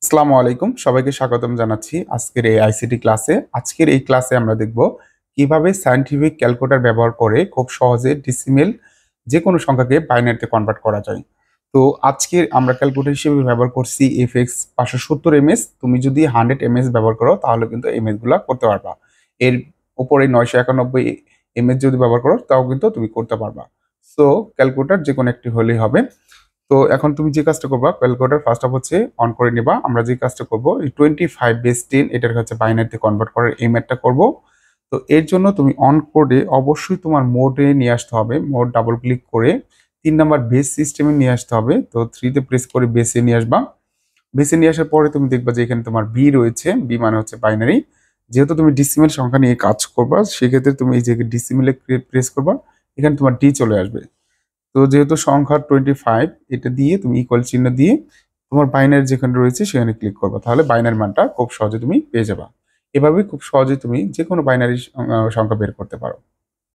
আসসালামু আলাইকুম সবাইকে স্বাগতম জানাচ্ছি আজকের এই আইসিটি ক্লাসে। আজকের এই ক্লাসে আমরা দেখব কিভাবে সায়েন্টিফিক ক্যালকুলেটর ব্যবহার করে খুব সহজে ডেসিমেল যে কোনো সংখ্যাকে বাইনারিতে কনভার্ট করা যায়। তো আজকে আমরা ক্যালকুলেটর হিসেবে ব্যবহার করছি FX 570 এমএস। তুমি যদি 100 এমএস ব্যবহার করো তাহলে কিন্তু এমএস গুলা করতে পারবা। এর উপরে 991 এমএস যদি ব্যবহার করো তাও কিন্তু তুমি করতে পারবা। সো ক্যালকুলেটর যে কোনো একটি হলেই হবে। তো এখন তুমি যে কাজটা করবা, ক্যালকুলেটর ফার্স্ট অফ হচ্ছে অন করে নিবা। আমরা যে কাজটা করব এই 25 বেস 10 এটার হচ্ছে বাইনারিতে কনভার্ট করার এই ম্যাথটা করব। তো এর জন্য তুমি অন কোডে অবশ্যই তোমার মোডে নিয়ে আসতে হবে। মোড ডাবল ক্লিক করে 3 নাম্বার বেস সিস্টেমে নিয়ে আসতে হবে। তো 3 তে প্রেস করে বেসে নিয়ে আসবা। বেসে নিয়ে আসার পরে তুমি দেখবা যে এখানে তোমার বি রয়েছে। বি মানে হচ্ছে বাইনারি। যেহেতু তুমি ডেসিমেল সংখ্যা নিয়ে কাজ করবা, সেক্ষেত্রে তুমি এই যে ডেসিমেলে প্রেস করবা, এখানে তোমার ডি চলে আসবে। তো যেহেতু সংখ্যা 25 এটা দিয়ে তুমি ইকুয়াল চিহ্ন দিয়ে তোমার বাইনারি যেখানে রয়েছে সেখানে ক্লিক করবা। তাহলে বাইনারি মানটা খুব সহজে তুমি পেয়ে যাবা। এভাবে খুব সহজে তুমি যেকোনো বাইনারি সংখ্যা বের করতে পারো।